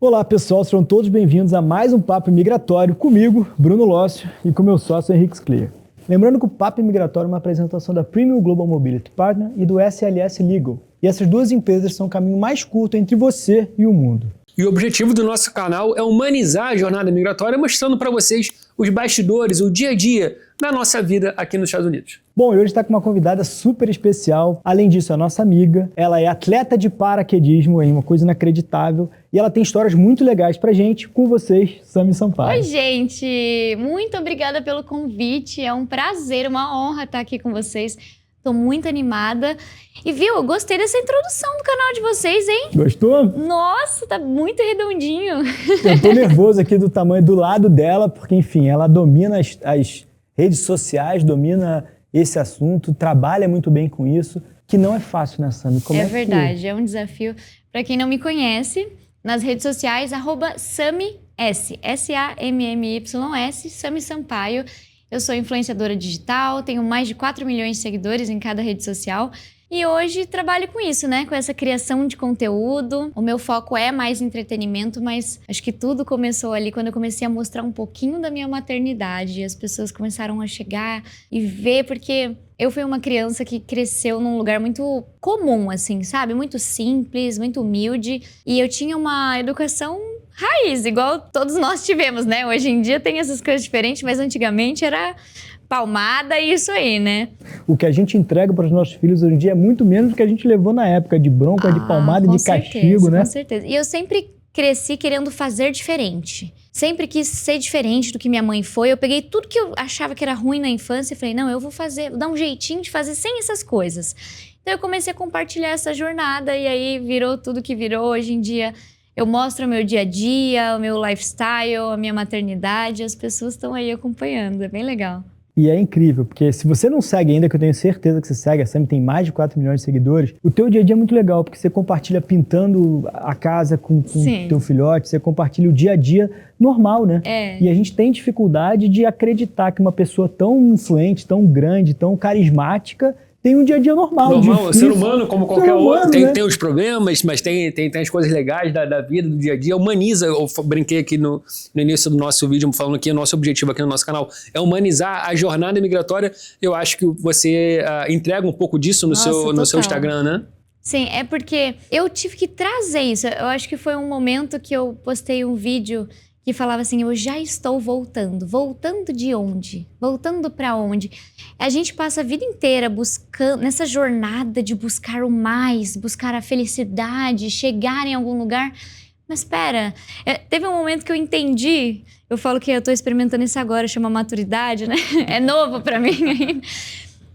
Olá pessoal, sejam todos bem-vindos a mais um Papo Imigratório comigo, Bruno Lócio, e com meu sócio Henrique Scler. Lembrando que o Papo Imigratório é uma apresentação da Premium Global Mobility Partner e do SLS Legal. E essas duas empresas são o caminho mais curto entre você e o mundo. E o objetivo do nosso canal é humanizar a jornada migratória, mostrando para vocês os bastidores, o dia a dia da nossa vida aqui nos Estados Unidos. Bom, e hoje está com uma convidada super especial. Além disso, é a nossa amiga. Ela é atleta de paraquedismo, é uma coisa inacreditável. E ela tem histórias muito legais pra gente. Com vocês, Sami Sampaio. Oi, gente! Muito obrigada pelo convite. É um prazer, uma honra estar aqui com vocês. Tô muito animada. E viu, eu gostei dessa introdução do canal de vocês, hein? Gostou? Nossa, tá muito redondinho. Eu tô nervoso aqui do tamanho do lado dela, porque, enfim, ela domina as redes sociais, domina esse assunto, trabalha muito bem com isso, que não é fácil, né, Sami? É verdade, é um desafio. Pra quem não me conhece, nas redes sociais, @SamiS, SAMMYS, Sami Sampaio. Eu sou influenciadora digital, tenho mais de 4 milhões de seguidores em cada rede social e hoje trabalho com isso, né? Com essa criação de conteúdo. O meu foco é mais entretenimento, mas acho que tudo começou ali quando eu comecei a mostrar um pouquinho da minha maternidade. As pessoas começaram a chegar e ver, porque eu fui uma criança que cresceu num lugar muito comum, assim, sabe? Muito simples, muito humilde. E eu tinha uma educação raiz, igual todos nós tivemos, né? Hoje em dia tem essas coisas diferentes, mas antigamente era palmada e isso aí, né? O que a gente entrega para os nossos filhos hoje em dia é muito menos do que a gente levou na época, de bronca, de palmada, de castigo, né? Com certeza. E eu sempre cresci querendo fazer diferente. Sempre quis ser diferente do que minha mãe foi. Eu peguei tudo que eu achava que era ruim na infância e falei, não, eu vou fazer, vou dar um jeitinho de fazer sem essas coisas. Então eu comecei a compartilhar essa jornada e aí virou tudo que virou. Hoje em dia eu mostro o meu dia a dia, o meu lifestyle, a minha maternidade, as pessoas estão aí acompanhando, é bem legal. E é incrível, porque se você não segue ainda, que eu tenho certeza que você segue, a Sami tem mais de 4 milhões de seguidores, o teu dia a dia é muito legal, porque você compartilha pintando a casa com o teu filhote, você compartilha o dia a dia normal, né? E a gente tem dificuldade de acreditar que uma pessoa tão influente, tão grande, tão carismática, tem um dia a dia normal. Normal, ser humano como qualquer outro, né? tem os problemas, mas tem as coisas legais da vida, do dia a dia, humaniza. Eu brinquei aqui no início do nosso vídeo, falando que o nosso objetivo aqui no nosso canal é humanizar a jornada migratória. Eu acho que você entrega um pouco disso no seu Instagram, né? Sim, é porque eu tive que trazer isso. Eu acho que foi um momento que eu postei um vídeo que falava assim, eu já estou voltando. Voltando de onde? Voltando pra onde? A gente passa a vida inteira buscando, nessa jornada de buscar o mais, buscar a felicidade, chegar em algum lugar. Mas espera, teve um momento que eu entendi, eu falo que eu tô experimentando isso agora, chama maturidade, né? É novo pra mim ainda.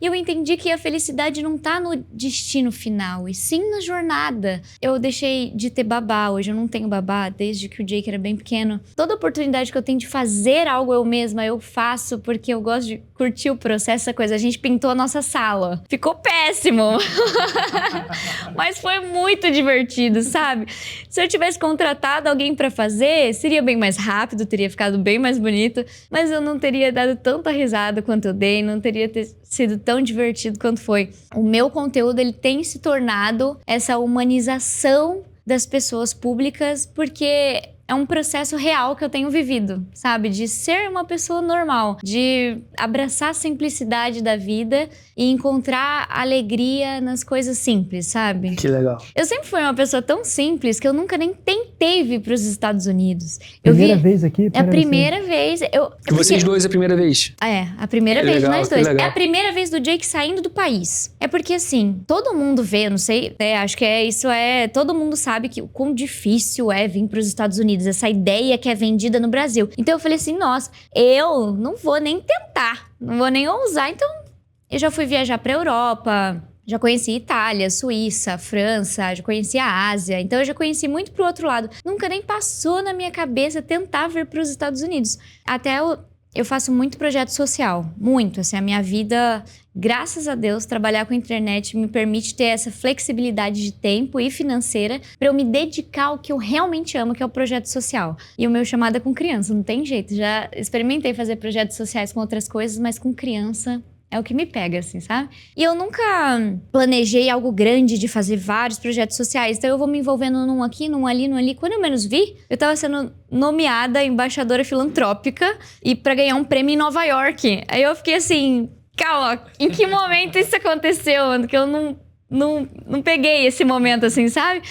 E eu entendi que a felicidade não tá no destino final, e sim na jornada. Eu deixei de ter babá, hoje eu não tenho babá, desde que o Jake era bem pequeno. Toda oportunidade que eu tenho de fazer algo eu mesma, eu faço, porque eu gosto de curtir o processo, essa coisa. A gente pintou a nossa sala. Ficou péssimo! Mas foi muito divertido, sabe? Se eu tivesse contratado alguém pra fazer, seria bem mais rápido, teria ficado bem mais bonito, mas eu não teria dado tanta risada quanto eu dei, não teria sido tão divertido quanto foi. O meu conteúdo, ele tem se tornado essa humanização das pessoas públicas, porque é um processo real que eu tenho vivido, sabe? De ser uma pessoa normal, de abraçar a simplicidade da vida e encontrar alegria nas coisas simples, sabe? Que legal. Eu sempre fui uma pessoa tão simples que eu nunca nem tentei vir para os Estados Unidos. Primeira vez aqui? É a primeira vez. Vocês dois é a primeira vez? É, a primeira vez de nós dois. Legal. É a primeira vez do Jake saindo do país. É porque assim, todo mundo vê, não sei, acho que todo mundo sabe que o quão difícil é vir para os Estados Unidos, essa ideia que é vendida no Brasil. Então eu falei assim, nossa, eu não vou nem tentar, não vou nem ousar. Então eu já fui viajar para Europa, já conheci Itália, Suíça, França, já conheci a Ásia. Então eu já conheci muito pro outro lado. Nunca nem passou na minha cabeça tentar vir para os Estados Unidos. Até eu faço muito projeto social, muito. Assim, a minha vida, graças a Deus, trabalhar com a internet me permite ter essa flexibilidade de tempo e financeira para eu me dedicar ao que eu realmente amo, que é o projeto social. E o meu chamado é com criança, não tem jeito. Já experimentei fazer projetos sociais com outras coisas, mas com criança É o que me pega, assim, sabe? E eu nunca planejei algo grande de fazer vários projetos sociais. Então eu vou me envolvendo num aqui, num ali, num ali. Quando eu menos vi, eu tava sendo nomeada embaixadora filantrópica e pra ganhar um prêmio em Nova York. Aí eu fiquei assim, calma, em que momento isso aconteceu? Que eu não peguei esse momento, assim, sabe?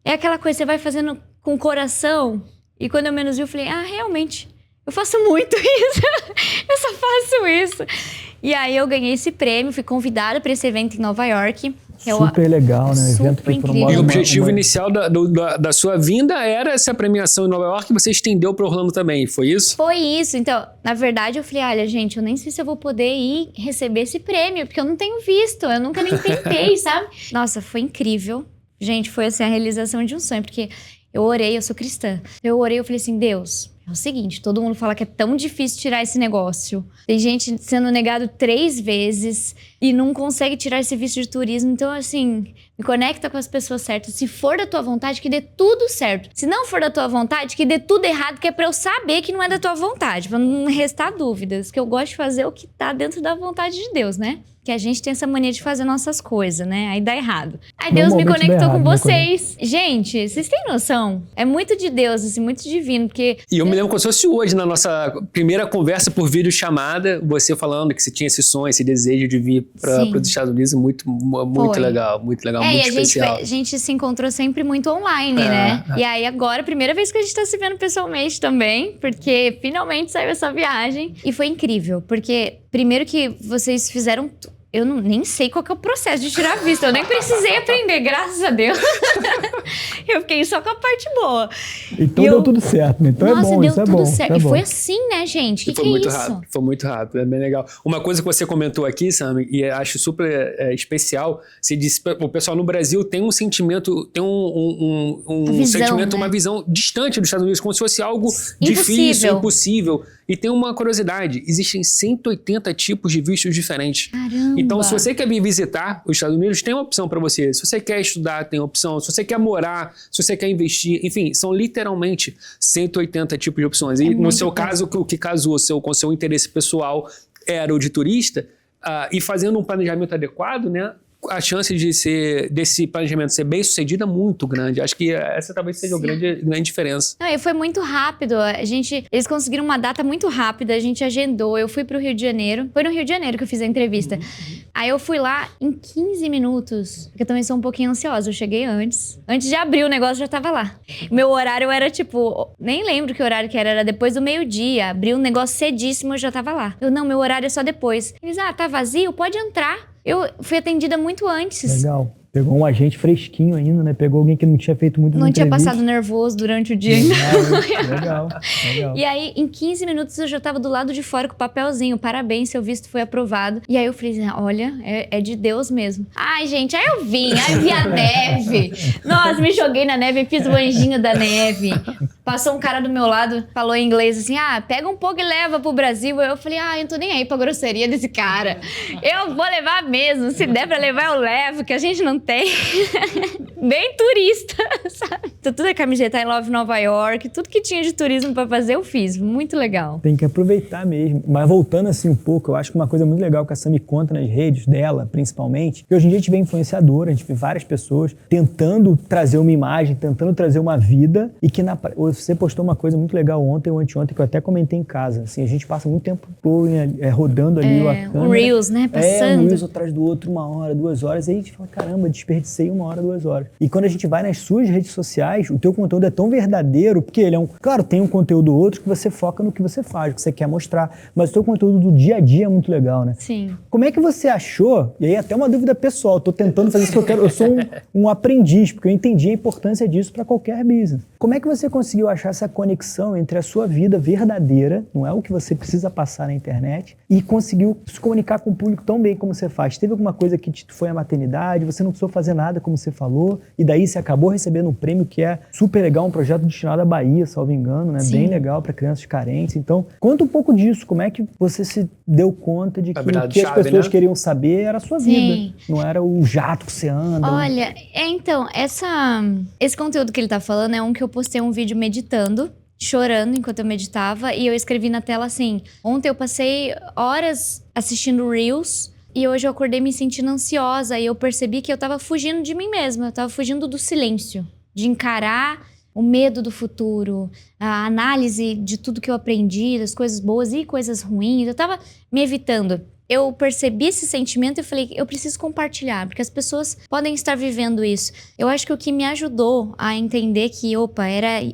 É aquela coisa, você vai fazendo com o coração. E quando eu menos vi, eu falei, realmente, eu faço muito isso. Eu só faço isso. E aí eu ganhei esse prêmio, fui convidada para esse evento em Nova York. Super legal, né? Evento que promove. E o objetivo inicial da sua vinda era essa premiação em Nova York, você estendeu para Orlando também, foi isso? Foi isso. Então, na verdade, eu falei, olha, gente, eu nem sei se eu vou poder ir receber esse prêmio, porque eu não tenho visto, eu nunca nem tentei, sabe? Nossa, foi incrível. Gente, foi assim a realização de um sonho, porque eu orei, eu sou cristã. Eu orei, eu falei assim, Deus, é o seguinte, todo mundo fala que é tão difícil tirar esse negócio. Tem gente sendo negado 3 vezes e não consegue tirar esse visto de turismo. Então, assim, me conecta com as pessoas certas. Se for da tua vontade, que dê tudo certo. Se não for da tua vontade, que dê tudo errado, que é pra eu saber que não é da tua vontade. Pra não restar dúvidas. Que eu gosto de fazer o que tá dentro da vontade de Deus, né? Que a gente tem essa mania de fazer nossas coisas, né? Aí dá errado. Aí Deus me conectou com vocês. Gente, vocês têm noção? É muito de Deus, assim, muito divino, porque... E eu me lembro como se fosse hoje, na nossa primeira conversa por vídeo chamada, você falando que você tinha esse sonho, esse desejo de vir para os Estados Unidos, muito legal, muito especial. A gente se encontrou sempre muito online, né? E aí agora, primeira vez que a gente tá se vendo pessoalmente também, porque finalmente saiu essa viagem. E foi incrível, porque primeiro que vocês fizeram... Eu nem sei qual que é o processo de tirar visto. Eu nem precisei aprender, graças a Deus. Eu fiquei só com a parte boa. Então deu tudo certo, né? Então nossa, é bom, deu isso tudo é bom. certo. E foi assim, né, gente? Que foi muito isso? rápido, foi muito rápido, é bem legal. Uma coisa que você comentou aqui, Sam, e acho super especial, você disse que o pessoal no Brasil tem um sentimento, tem uma visão distante dos Estados Unidos, como se fosse algo difícil, impossível. E tem uma curiosidade, existem 180 tipos de vistos diferentes. Caramba! Então, se você quer vir visitar os Estados Unidos, tem uma opção para você. Se você quer estudar, tem opção. Se você quer morar, se você quer investir, enfim, são literalmente 180 tipos de opções. E no seu caso, o que casou com o seu interesse pessoal era o de turista, e fazendo um planejamento adequado, né? A chance desse planejamento ser bem sucedido é muito grande. Acho que essa talvez seja a grande diferença. Não, e foi muito rápido. Eles conseguiram uma data muito rápida, a gente agendou. Eu fui pro Rio de Janeiro. Foi no Rio de Janeiro que eu fiz a entrevista. Aí eu fui lá em 15 minutos, porque eu também sou um pouquinho ansiosa. Eu cheguei antes. Antes de abrir o negócio, eu já tava lá. Meu horário era tipo... Nem lembro que horário que era depois do meio-dia. Abriu um negócio cedíssimo, eu já tava lá. Não, meu horário é só depois. Eles, tá vazio? Pode entrar. Eu fui atendida muito antes. Legal. Pegou um agente fresquinho ainda, né? Pegou alguém que não tinha feito muito Não tinha passado nervoso durante o dia ainda. Legal. E aí, em 15 minutos, eu já tava do lado de fora com o papelzinho. Parabéns, seu visto foi aprovado. E aí eu falei, olha, é de Deus mesmo. Ai, gente, aí eu vi a neve. Nossa, me joguei na neve, fiz o anjinho da neve. Passou um cara do meu lado, falou em inglês assim, pega um pouco e leva pro Brasil. Eu falei, eu não tô nem aí pra grosseria desse cara. Eu vou levar mesmo, se der pra levar eu levo, que a gente não tem. Bem turista, sabe? Tudo é camiseta I Love Nova York, tudo que tinha de turismo pra fazer eu fiz, muito legal. Tem que aproveitar mesmo. Mas voltando assim um pouco, eu acho que uma coisa muito legal que a Sami conta nas redes dela, principalmente, que hoje em dia a gente vê influenciadora, a gente vê várias pessoas tentando trazer uma imagem, tentando trazer uma vida, e que você postou uma coisa muito legal ontem ou anteontem, que eu até comentei em casa, assim, a gente passa muito tempo rodando ali a câmera. Um Reels, né? Passando. Um Reels atrás do outro, 1 hora, 2 horas, aí a gente fala, caramba, desperdicei 1 hora, 2 horas. E quando a gente vai nas suas redes sociais, o teu conteúdo é tão verdadeiro, porque ele claro, tem um conteúdo outro que você foca no que você faz, o que você quer mostrar, mas o teu conteúdo do dia a dia é muito legal, né? Sim. Como é que você achou, e aí até uma dúvida pessoal, tô tentando fazer isso que eu sou um aprendiz, porque eu entendi a importância disso para qualquer business. Como é que você conseguiu achar essa conexão entre a sua vida verdadeira, não é o que você precisa passar na internet, e conseguiu se comunicar com o público tão bem como você faz? Teve alguma coisa que foi a maternidade, você não precisou fazer nada como você falou, e daí você acabou recebendo um prêmio que é super legal, um projeto destinado à Bahia, salvo engano, né? Bem legal para crianças carentes. Então, conta um pouco disso, como é que você se deu conta de que o que as pessoas queriam saber era a sua vida, não era o jato que você anda. Olha, então, esse conteúdo que ele tá falando é um que eu postei um vídeo meditando. chorando enquanto eu meditava, e eu escrevi na tela assim: ontem eu passei horas assistindo Reels e hoje eu acordei me sentindo ansiosa, e eu percebi que eu tava fugindo de mim mesma, eu tava fugindo do silêncio, de encarar o medo do futuro, a análise de tudo que eu aprendi, das coisas boas e coisas ruins, eu tava me evitando. Eu percebi esse sentimento e falei, eu preciso compartilhar, porque as pessoas podem estar vivendo isso. Eu acho que o que me ajudou a entender que,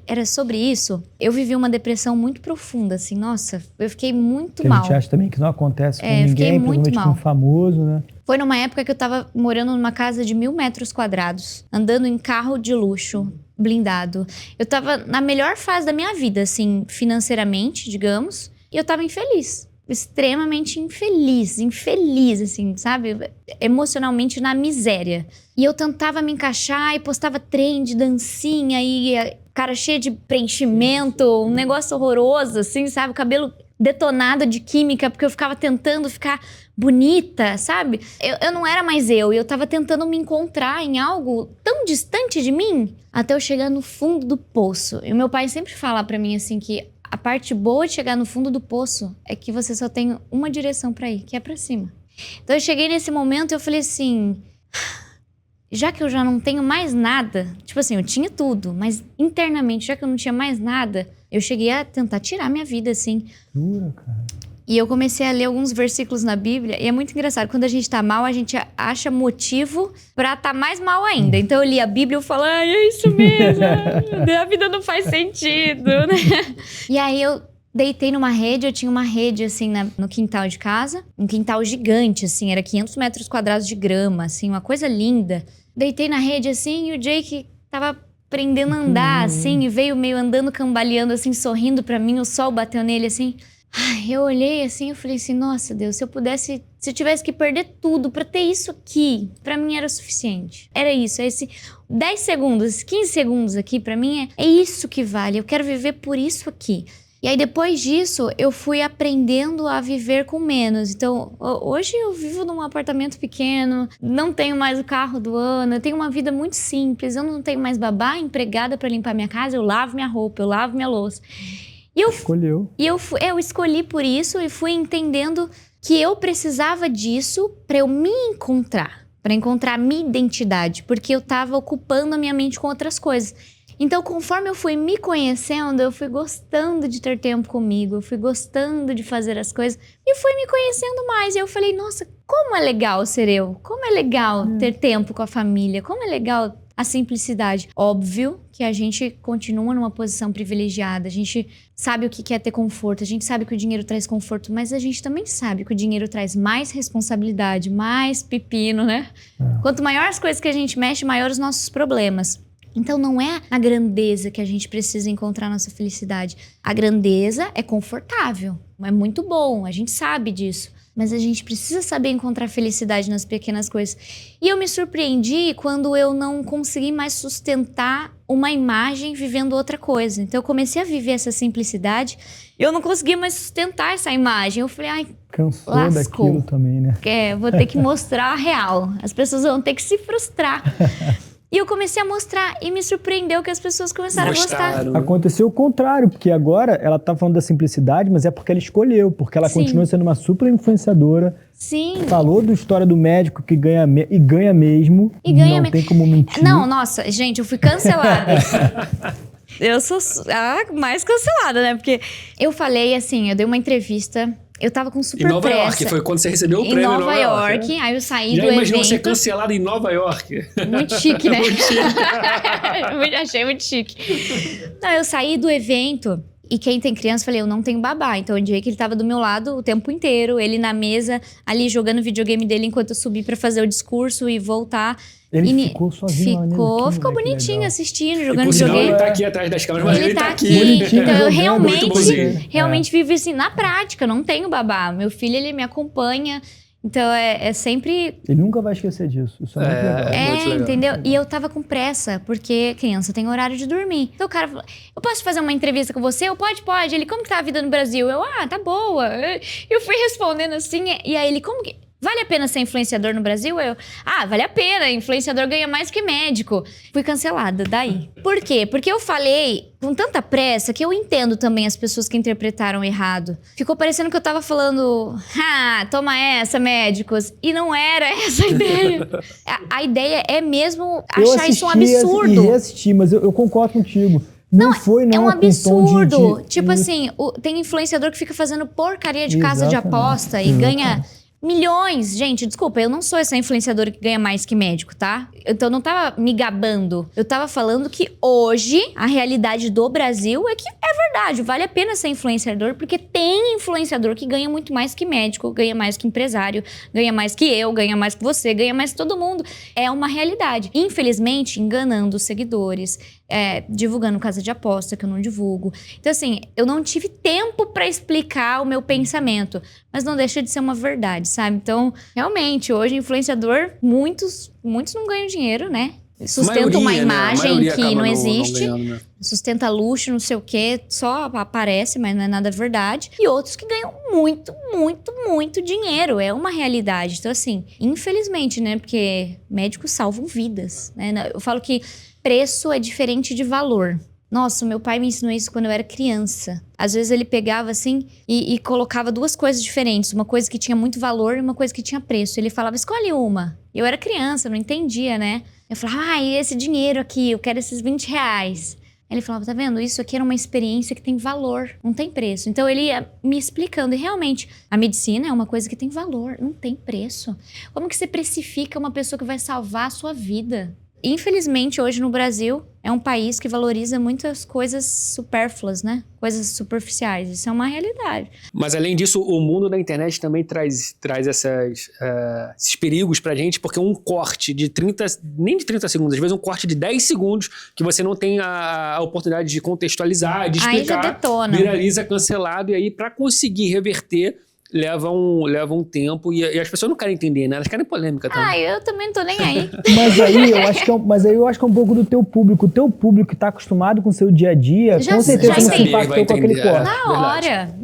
era sobre isso, eu vivi uma depressão muito profunda, assim, nossa, eu fiquei muito mal. A gente acha também que não acontece com ninguém, principalmente com um famoso, né? Foi numa época que eu tava morando numa casa de 1.000 metros quadrados, andando em carro de luxo, blindado. Eu tava na melhor fase da minha vida, assim, financeiramente, digamos, e eu tava infeliz. Extremamente infeliz, assim, sabe? Emocionalmente na miséria. E eu tentava me encaixar e postava trend, dancinha e cara cheia de preenchimento, um negócio horroroso, assim, sabe? O cabelo detonado de química, porque eu ficava tentando ficar bonita, sabe? Eu não era mais eu, e eu tava tentando me encontrar em algo tão distante de mim, até eu chegar no fundo do poço. E o meu pai sempre fala pra mim, assim, que a parte boa de chegar no fundo do poço é que você só tem uma direção pra ir, que é pra cima. Então eu cheguei nesse momento e eu falei assim, já que eu já não tenho mais nada, tipo assim, eu tinha tudo, mas internamente, já que eu não tinha mais nada, eu cheguei a tentar tirar minha vida, assim. Cara. E eu comecei a ler alguns versículos na Bíblia, e é muito engraçado, quando a gente tá mal, a gente acha motivo pra tá mais mal ainda. Então eu li a Bíblia e eu falo, ai, é isso mesmo, a vida não faz sentido, né? E aí eu deitei numa rede, eu tinha uma rede, assim, no quintal de casa, um quintal gigante, assim, era 500 metros quadrados de grama, assim, uma coisa linda. Deitei na rede, assim, e o Jake tava aprendendo a andar, assim, e veio meio andando, cambaleando, assim, sorrindo pra mim, o sol bateu nele, assim. Ai, eu olhei assim, eu falei assim, nossa Deus, se eu tivesse que perder tudo pra ter isso aqui, pra mim era o suficiente. Era isso, esse 10 segundos, 15 segundos aqui, pra mim é isso que vale, eu quero viver por isso aqui. E aí depois disso, eu fui aprendendo a viver com menos. Então, hoje eu vivo num apartamento pequeno, não tenho mais o carro do ano, eu tenho uma vida muito simples, eu não tenho mais babá, empregada pra limpar minha casa, eu lavo minha roupa, eu lavo minha louça. Escolheu. E eu escolhi por isso e fui entendendo que eu precisava disso para eu me encontrar, para encontrar a minha identidade, porque eu estava ocupando a minha mente com outras coisas. Então, conforme eu fui me conhecendo, eu fui gostando de ter tempo comigo, eu fui gostando de fazer as coisas e fui me conhecendo mais. E eu falei, nossa, como é legal ser eu, como é legal ter tempo com a família, como é legal a simplicidade. Óbvio que a gente continua numa posição privilegiada, a gente sabe o que é ter conforto, a gente sabe que o dinheiro traz conforto, mas a gente também sabe que o dinheiro traz mais responsabilidade, mais pepino, né? Quanto maior as coisas que a gente mexe, maior os nossos problemas. Então não é a grandeza que a gente precisa encontrar nossa felicidade. A grandeza é confortável, é muito bom, a gente sabe disso. Mas a gente precisa saber encontrar felicidade nas pequenas coisas. E eu me surpreendi quando eu não consegui mais sustentar uma imagem vivendo outra coisa. Então eu comecei a viver essa simplicidade e eu não conseguia mais sustentar essa imagem. Eu falei, ai, cansou lascou. daquilo também, né? Vou ter que mostrar a real. As pessoas vão ter que se frustrar. E eu comecei a mostrar e me surpreendeu que as pessoas começaram a gostar. Aconteceu o contrário, porque agora ela tá falando da simplicidade, mas é porque ela escolheu, porque ela continua sendo uma super influenciadora. Sim. Falou da história do médico que ganha mesmo. E ganha não tem como mentir. Não, nossa, gente, eu fui cancelada. Eu sou a mais cancelada, né? Porque eu falei assim, eu dei uma entrevista. Eu tava com super pressa. Em Nova York, foi quando você recebeu o prêmio em Nova York. Aí eu saí Já do evento. imaginou ser cancelado em Nova York? Muito chique, né? Muito chique. Achei muito chique. Não, eu saí do evento e quem tem criança, falei, eu não tenho babá. Então, o dia que ele tava do meu lado o tempo inteiro, ele na mesa, ali jogando o videogame dele enquanto eu subi pra fazer o discurso e voltar. Ele ficou sozinho. Ficou bonitinho assistindo, jogando videogame. Ele tá aqui atrás das câmeras, mas ele tá aqui. Então eu realmente vivo assim, na prática, não tenho babá. Meu filho, ele me acompanha. Então é sempre... Ele nunca vai esquecer disso. Isso é muito legal. Muito legal. Entendeu? E eu tava com pressa, porque criança tem horário de dormir. Então o cara falou, eu posso fazer uma entrevista com você? Eu, pode. Ele, como que tá a vida no Brasil? Eu, tá boa. Eu fui respondendo assim, e aí ele, como que... Vale a pena ser influenciador no Brasil? Vale a pena, influenciador ganha mais que médico. Fui cancelada daí. Por quê? Porque eu falei com tanta pressa que eu entendo também as pessoas que interpretaram errado. Ficou parecendo que eu tava falando, toma essa, médicos. E não era essa a ideia. A ideia é mesmo achar isso um absurdo. Eu reassisti, mas eu concordo contigo. Não foi, não. É um absurdo. Tipo assim, tem influenciador que fica fazendo porcaria de casa de aposta e ganha milhões. Gente, desculpa, eu não sou essa influenciadora que ganha mais que médico, tá? Então eu não tava me gabando. Eu tava falando que hoje a realidade do Brasil é que é verdade, vale a pena ser influenciador, porque tem influenciador que ganha muito mais que médico, ganha mais que empresário, ganha mais que eu, ganha mais que você, ganha mais que todo mundo. É uma realidade. Infelizmente, enganando os seguidores, divulgando casa de aposta que eu não divulgo. Então assim, eu não tive tempo pra explicar o meu pensamento, mas não deixa de ser uma verdade, sabe? Então, realmente, hoje influenciador, muitos não ganham dinheiro, né? Sustenta uma imagem que não existe, não ganhando, né? Sustenta luxo, não sei o quê, só aparece, mas não é nada verdade. E outros que ganham muito dinheiro, é uma realidade. Então assim, infelizmente, né? Porque médicos salvam vidas, né? Eu falo que preço é diferente de valor. Nossa, meu pai me ensinou isso quando eu era criança. Às vezes ele pegava assim e colocava duas coisas diferentes. Uma coisa que tinha muito valor e uma coisa que tinha preço. Ele falava, escolhe uma. Eu era criança, não entendia, né? Eu falava, e esse dinheiro aqui, eu quero esses 20 reais. Ele falava, tá vendo? Isso aqui era uma experiência que tem valor, não tem preço. Então ele ia me explicando. E realmente, a medicina é uma coisa que tem valor, não tem preço. Como que você precifica uma pessoa que vai salvar a sua vida? Infelizmente, hoje no Brasil, é um país que valoriza muitas coisas supérfluas, né? Coisas superficiais. Isso é uma realidade. Mas, além disso, o mundo da internet também traz esses perigos pra gente, porque um corte de 30, nem de 30 segundos, às vezes um corte de 10 segundos, que você não tem a oportunidade de contextualizar, de explicar, aí já detona. Viraliza, cancelado, e aí pra conseguir reverter, leva um tempo e as pessoas não querem entender, né? Elas querem polêmica também. Eu também não tô nem aí. Mas aí eu acho que é um pouco do teu público. O teu público que tá acostumado com o seu dia a dia, com certeza não se impactou com aquele corte. Na hora.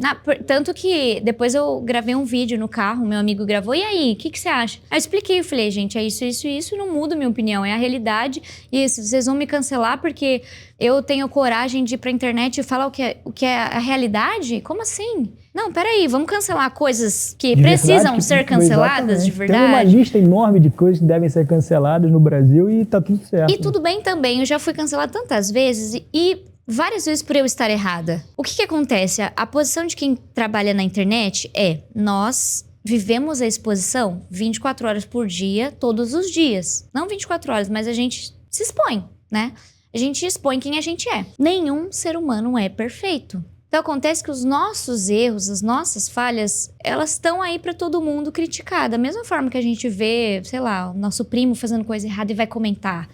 Tanto que depois eu gravei um vídeo no carro, meu amigo gravou. E aí, o que você acha? Aí eu expliquei, eu falei, gente, é isso, não muda minha opinião, é a realidade. E vocês vão me cancelar porque eu tenho coragem de ir pra internet e falar o que é a realidade? Como assim? Não, peraí, vamos cancelar coisas que precisam ser canceladas de verdade? Tem uma lista enorme de coisas que devem ser canceladas no Brasil e tá tudo certo. E tudo bem também, eu já fui cancelada tantas vezes e várias vezes por eu estar errada. O que acontece? A posição de quem trabalha na internet nós vivemos a exposição 24 horas por dia, todos os dias. Não 24 horas, mas a gente se expõe, né? A gente expõe quem a gente é. Nenhum ser humano é perfeito. Então acontece que os nossos erros, as nossas falhas, elas estão aí pra todo mundo criticar. Da mesma forma que a gente vê, sei lá, o nosso primo fazendo coisa errada e vai comentar.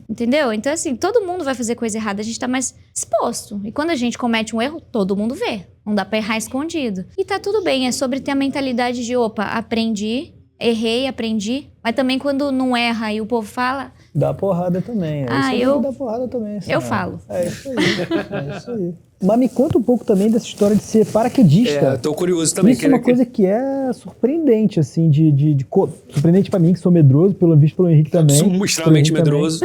Entendeu? Então assim, todo mundo vai fazer coisa errada, a gente tá mais exposto. E quando a gente comete um erro, todo mundo vê. Não dá pra errar escondido. E tá tudo bem, é sobre ter a mentalidade de, aprendi, errei, aprendi. Mas também quando não erra e o povo fala... Dá porrada também. Dá porrada também. Assim, eu falo. É isso aí. Mas me conta um pouco também dessa história de ser paraquedista. Tô curioso também. Isso é uma coisa que é surpreendente, assim, surpreendente pra mim, que sou medroso, pelo visto pelo Henrique também. Sou extremamente medroso.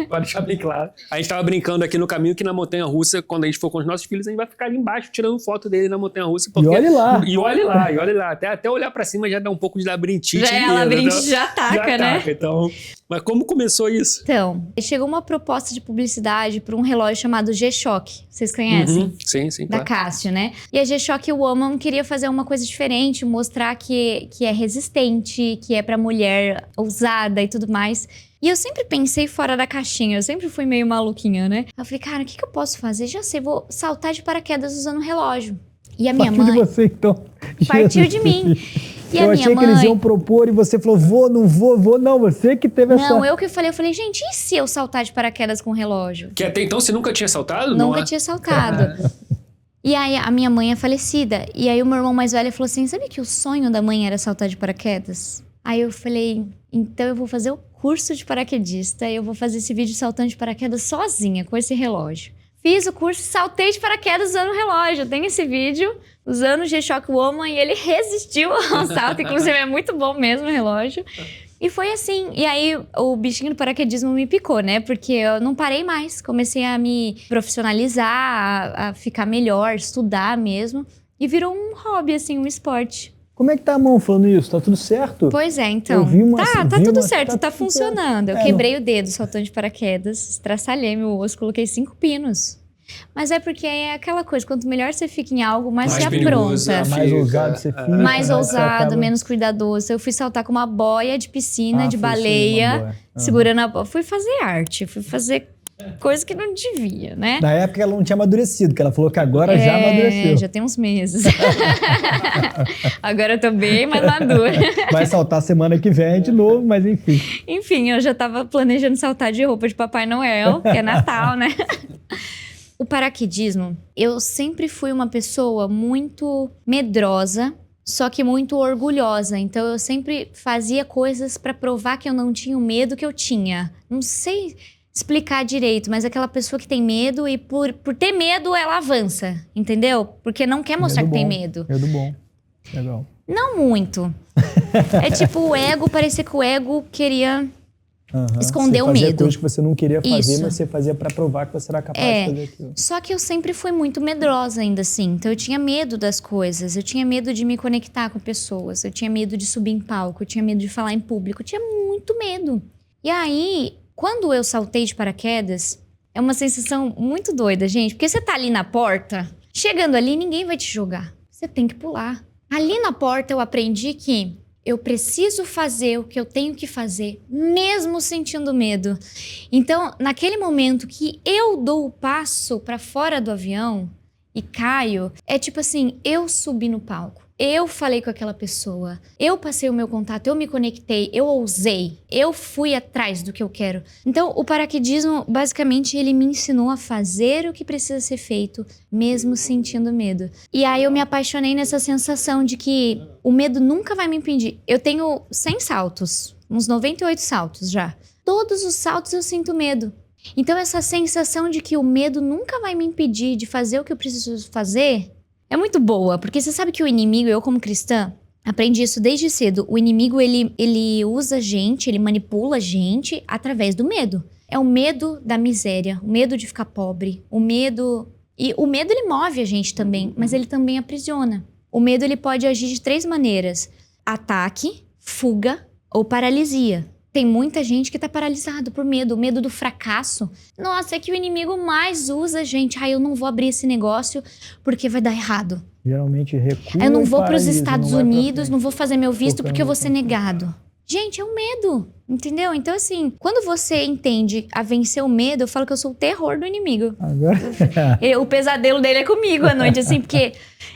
Pode deixar bem claro. A gente tava brincando aqui no caminho que na montanha-russa, quando a gente for com os nossos filhos, a gente vai ficar ali embaixo tirando foto dele na montanha-russa. E olhe lá. E olhe lá. Até olhar pra cima já dá um pouco de labirintite. A labirintite já ataca, né? Então, mas como começou isso? Então, chegou uma proposta de publicidade para um relógio chamado G-Shock. Vocês conhecem? Sim, da Casio, né? E a G-Shock Woman queria fazer uma coisa diferente, mostrar que é resistente, que é pra mulher ousada e tudo mais. E eu sempre pensei fora da caixinha, eu sempre fui meio maluquinha, né? Eu falei, cara, o que eu posso fazer? Já sei, vou saltar de paraquedas usando um relógio. E a minha mãe... Partiu de você, então. Partiu de mim. E eu achei que eles iam propor e você falou, não vou, você que teve essa... Não, eu que falei, gente, e se eu saltar de paraquedas com o relógio? Que até então você nunca tinha saltado? Nunca tinha saltado. E aí a minha mãe é falecida, e aí o meu irmão mais velho falou assim, sabe que o sonho da mãe era saltar de paraquedas? Aí eu falei, então eu vou fazer o curso de paraquedista, eu vou fazer esse vídeo saltando de paraquedas sozinha, com esse relógio. fiz o curso, saltei de paraquedas usando o relógio. Tem esse vídeo, usando o G-Shock Woman, e ele resistiu ao salto. Inclusive, é muito bom mesmo o relógio. E foi assim. E aí, o bichinho do paraquedismo me picou, né? Porque eu não parei mais. Comecei a me profissionalizar, a ficar melhor, estudar mesmo. E virou um hobby, assim, um esporte. Como é que tá a mão falando isso? Tá tudo certo? Pois é, então. Eu vi uma, tá tudo certo, tá funcionando. Certo. Eu quebrei o dedo saltando de paraquedas, estraçalhei meu osso, coloquei 5 pinos. Mas é porque é aquela coisa, quanto melhor você fica em algo, mais você apronta. Mais ousado você fica. Mais ousado, menos cuidadoso. Eu fui saltar com uma boia de piscina, de baleia, segurando a boia. Fui fazer arte, fui fazer coisa que não devia, né? Na época ela não tinha amadurecido, que ela falou que agora já amadureceu. Já tem uns meses. Agora eu tô bem mais madura. Vai saltar semana que vem de novo, mas enfim. Enfim, eu já tava planejando saltar de roupa de Papai Noel, que é Natal, né? O paraquedismo, eu sempre fui uma pessoa muito medrosa, só que muito orgulhosa. Então eu sempre fazia coisas pra provar que eu não tinha o medo que eu tinha. Não sei explicar direito, mas aquela pessoa que tem medo e por ter medo ela avança, entendeu? Porque não quer mostrar que tem medo. Medo bom. Legal. Não muito. É tipo o ego, parecia que o ego queria esconder o medo. Você fazia coisas que você não queria fazer, Isso. mas você fazia pra provar que você era capaz de fazer aquilo. Só que eu sempre fui muito medrosa ainda assim. Então eu tinha medo das coisas, eu tinha medo de me conectar com pessoas, eu tinha medo de subir em palco, eu tinha medo de falar em público, eu tinha muito medo. E aí, quando eu saltei de paraquedas, é uma sensação muito doida, gente. Porque você tá ali na porta, chegando ali, ninguém vai te jogar. Você tem que pular. Ali na porta eu aprendi que eu preciso fazer o que eu tenho que fazer, mesmo sentindo medo. Então, naquele momento que eu dou o passo para fora do avião e caio, é tipo assim, eu subi no palco. Eu falei com aquela pessoa, eu passei o meu contato, eu me conectei, eu ousei, eu fui atrás do que eu quero. Então, o paraquedismo, basicamente, ele me ensinou a fazer o que precisa ser feito, mesmo sentindo medo. E aí eu me apaixonei nessa sensação de que o medo nunca vai me impedir. Eu tenho 100 saltos, uns 98 saltos já. Todos os saltos eu sinto medo. Então, essa sensação de que o medo nunca vai me impedir de fazer o que eu preciso fazer é muito boa, porque você sabe que o inimigo, eu como cristã, aprendi isso desde cedo. O inimigo, ele usa a gente, ele manipula a gente através do medo. É o medo da miséria, o medo de ficar pobre, o medo... E o medo, ele move a gente também, mas ele também aprisiona. O medo, ele pode agir de 3 maneiras. Ataque, fuga ou paralisia. Tem muita gente que tá paralisado por medo, o medo do fracasso. Nossa, é que o inimigo mais usa, gente. Eu não vou abrir esse negócio porque vai dar errado. Geralmente recua. Eu não vou para os Estados Unidos, não vou fazer meu visto porque eu vou ser negado. Gente, é um medo, entendeu? Então, assim, quando você entende a vencer o medo, eu falo que eu sou o terror do inimigo. Agora... O pesadelo dele é comigo à noite, assim, porque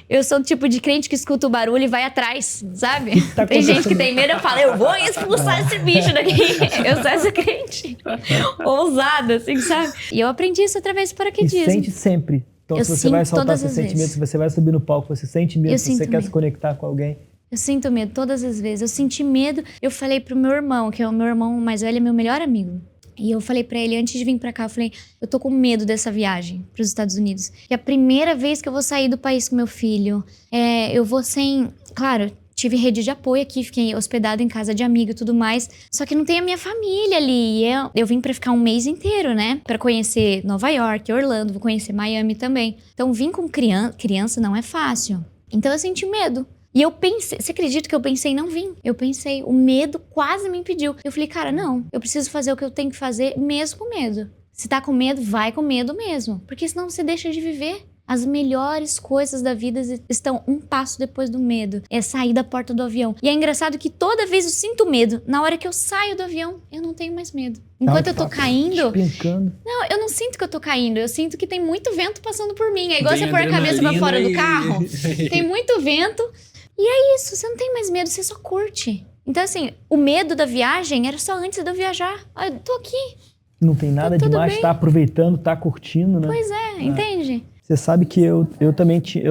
eu sou o tipo de crente que escuta o barulho e vai atrás, sabe? Tem gente que tem medo, eu falo, eu vou expulsar esse bicho daqui. Eu sou essa crente ousada, assim, sabe? E eu aprendi isso através do paraquedismo. E sente sempre. Então, se você vai saltar, você sente medo. Se você vai subir no palco, você sente medo. Se você quer se conectar com alguém. Eu sinto medo todas as vezes. Eu senti medo. Eu falei pro meu irmão, que é o meu irmão mais velho, é meu melhor amigo. E eu falei pra ele, antes de vir pra cá, eu falei, eu tô com medo dessa viagem pros Estados Unidos. Que é a primeira vez que eu vou sair do país com meu filho. Eu vou sem... Claro, tive rede de apoio aqui, fiquei hospedado em casa de amigo e tudo mais. Só que não tem a minha família ali. Eu vim pra ficar um mês inteiro, né? Pra conhecer Nova York, Orlando, vou conhecer Miami também. Então, vir com criança não é fácil. Então, eu senti medo. E eu pensei, você acredita que eu pensei em não vir? Eu pensei, o medo quase me impediu. Eu falei, cara, não, eu preciso fazer o que eu tenho que fazer mesmo com medo. Se tá com medo, vai com medo mesmo. Porque senão você deixa de viver. As melhores coisas da vida estão um passo depois do medo. É sair da porta do avião. E é engraçado que toda vez eu sinto medo. Na hora que eu saio do avião, eu não tenho mais medo. Enquanto eu tô caindo... Não, eu não sinto que eu tô caindo. Eu sinto que tem muito vento passando por mim. É igual você pôr a cabeça pra fora do carro. Tem muito vento... E é isso, você não tem mais medo, você só curte. Então, assim, o medo da viagem era só antes de eu viajar. Eu tô aqui. Não tem nada demais, tá aproveitando, tá curtindo, né? Pois é, entende? Você sabe que eu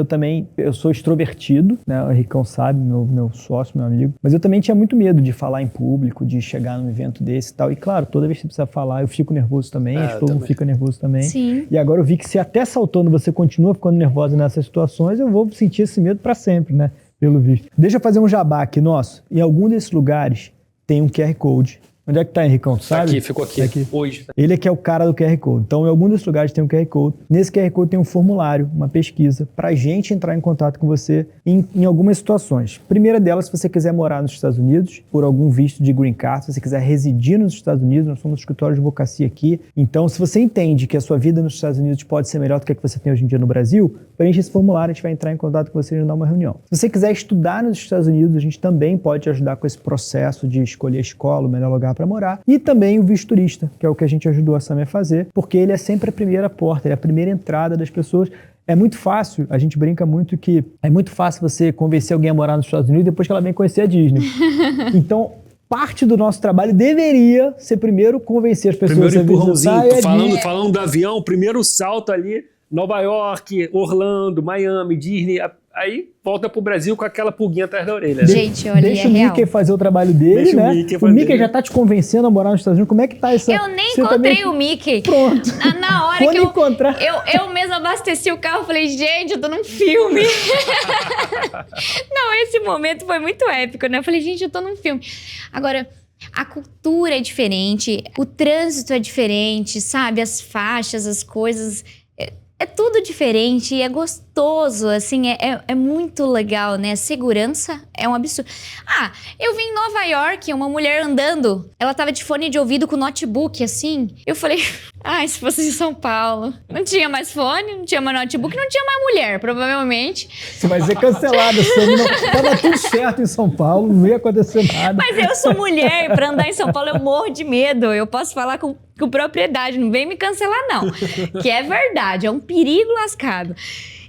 também sou extrovertido, né? O Ricão sabe, meu sócio, meu amigo. Mas eu também tinha muito medo de falar em público, de chegar num evento desse e tal. E claro, toda vez que você precisa falar, eu fico nervoso também, acho que todo mundo fica nervoso também. Sim. E agora eu vi que se até saltando você continua ficando nervosa nessas situações, eu vou sentir esse medo pra sempre, né? Pelo visto. Deixa eu fazer um jabá aqui, nosso. Em algum desses lugares tem um QR Code. Onde é que tá, Henricão? Tu sabe? Aqui, ficou aqui. Hoje. Ele é que é o cara do QR Code. Então, em algum dos lugares tem um QR Code. Nesse QR Code tem um formulário, uma pesquisa, pra gente entrar em contato com você em algumas situações. Primeira delas, se você quiser morar nos Estados Unidos, por algum visto de green card, se você quiser residir nos Estados Unidos, nós somos um escritório de advocacia aqui. Então, se você entende que a sua vida nos Estados Unidos pode ser melhor do que a que você tem hoje em dia no Brasil, preencha esse formulário, a gente vai entrar em contato com você e dar uma reunião. Se você quiser estudar nos Estados Unidos, a gente também pode te ajudar com esse processo de escolher a escola, o melhor lugar para morar. E também o visto turista, que é o que a gente ajudou a Samia a fazer, porque ele é sempre a primeira porta, ele é a primeira entrada das pessoas. É muito fácil, a gente brinca muito que é muito fácil você convencer alguém a morar nos Estados Unidos depois que ela vem conhecer a Disney. Então, parte do nosso trabalho deveria ser primeiro convencer as pessoas primeiro empurrãozinho, a falando do avião, o primeiro salto ali, Nova York, Orlando, Miami, Disney, aí volta pro Brasil com aquela pulguinha atrás da orelha. Gente, olha, deixa o Mickey fazer o trabalho dele, né? O Mickey já tá te convencendo a morar nos Estados Unidos. Como é que tá essa... Eu nem encontrei o Mickey. Pronto. Na hora Quando que encontrar... eu mesma abasteci o carro, falei, gente, eu tô num filme. Não, esse momento foi muito épico, né? Eu falei, gente, eu tô num filme. Agora... A cultura é diferente, o trânsito é diferente, sabe? As faixas, as coisas... É tudo diferente e é gostoso, assim, é muito legal, né? Segurança é um absurdo. Ah, eu vi em Nova York uma mulher andando, ela tava de fone de ouvido com notebook, assim. Eu falei, se fosse em São Paulo, não tinha mais fone, não tinha mais notebook, não tinha mais mulher, provavelmente. Você vai ser cancelada, tava tudo certo em São Paulo, não ia acontecer nada. Mas eu sou mulher, pra andar em São Paulo eu morro de medo, eu posso falar com propriedade, não vem me cancelar não, que é verdade, é um perigo lascado.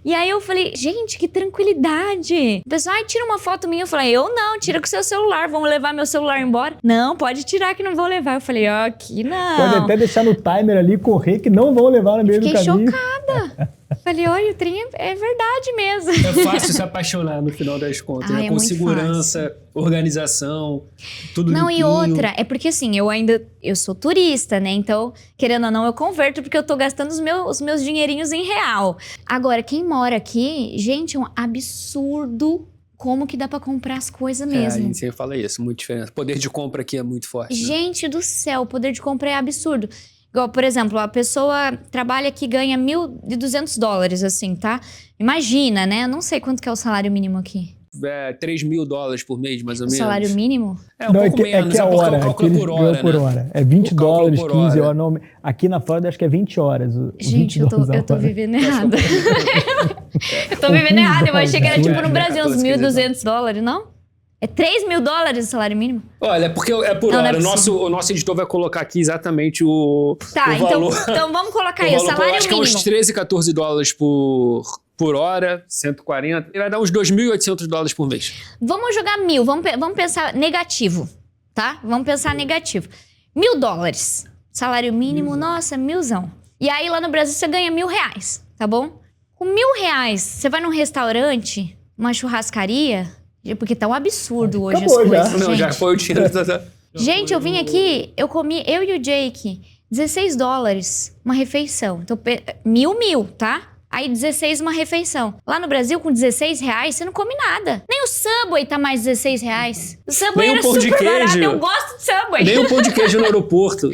E aí eu falei, gente, que tranquilidade. O pessoal, tira uma foto minha. Eu falei, eu não, tira com seu celular, vamos levar meu celular embora? Não, pode tirar que não vou levar. Eu falei, aqui não. Pode até deixar no timer ali, correr, que não vão levar no meio do caminho. Fiquei chocada. Falei, olha, o trem é verdade mesmo. É fácil se apaixonar no final das contas, né? Com segurança, fácil. Organização, tudo não, limpinho. E outra, é porque assim, eu sou turista, né? Então, querendo ou não, eu converto porque eu tô gastando os meus dinheirinhos em real. Agora, quem mora aqui, gente, é um absurdo como que dá pra comprar as coisas mesmo. A gente sempre fala isso, muito diferente. O poder de compra aqui é muito forte. Gente do céu, o poder de compra é absurdo. Igual, por exemplo, a pessoa trabalha aqui e ganha $1.200, assim, tá? Imagina, né? Eu não sei quanto que é o salário mínimo aqui. $3.000 por mês, mais ou menos. O salário mínimo? Um pouco menos, é a hora, calcula por hora, né? É $20, 15 horas. Não, aqui na Flórida acho que é 20 horas. Gente, eu tô vivendo errado. Eu tô vivendo errado. Eu achei que era tipo no Brasil uns $1.200, não? É $3.000 o salário mínimo? Olha, porque é por hora. O nosso editor vai colocar aqui exatamente o valor. Então vamos colocar aí o salário acho mínimo. Acho que é uns $13, $14 por hora, 140. Ele vai dar uns $2.800 por mês. Vamos jogar 1.000. Vamos pensar negativo, tá? Vamos pensar negativo. $1.000. Salário mínimo, nossa, 1.000. E aí lá no Brasil você ganha R$1.000, tá bom? Com R$1.000, você vai num restaurante, uma churrascaria... Porque tá um absurdo hoje as coisas, Não, gente. já foi o tiro. Gente, eu vim aqui, eu comi, eu e o Jake, $16 uma refeição. Então, mil, tá? Aí 16 uma refeição. Lá no Brasil, com R$16, você não come nada. Nem o Subway tá mais R$16. O Subway era super barato, eu gosto de Subway. Nem um pão de queijo no aeroporto.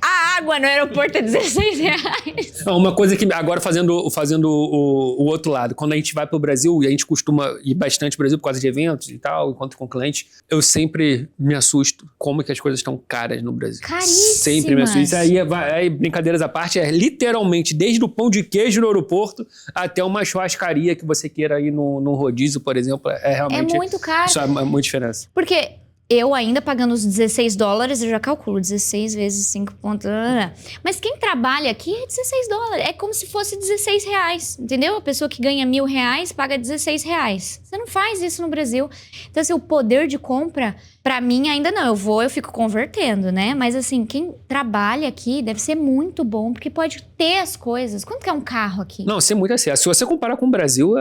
A água no aeroporto é R$16. Uma coisa que agora fazendo o outro lado, quando a gente vai pro Brasil, e a gente costuma ir bastante pro Brasil por causa de eventos e tal, encontro com clientes, eu sempre me assusto como que as coisas estão caras no Brasil. Caríssimas. Sempre me assusto. Isso aí, brincadeiras à parte, é literalmente desde o pão de queijo no aeroporto até uma churrascaria que você queira ir num rodízio, por exemplo, é realmente... É muito caro. Isso é muita diferença. Porque... Eu ainda pagando os $16, eu já calculo 16 vezes 5 pontos. Mas quem trabalha aqui é $16. É como se fosse R$16, entendeu? A pessoa que ganha R$1.000 paga R$16. Você não faz isso no Brasil. Então, assim, o poder de compra, pra mim, ainda não. Eu fico convertendo, né? Mas, assim, quem trabalha aqui deve ser muito bom, porque pode ter as coisas. Quanto que é um carro aqui? Não, você muito acesso. Se você comparar com o Brasil,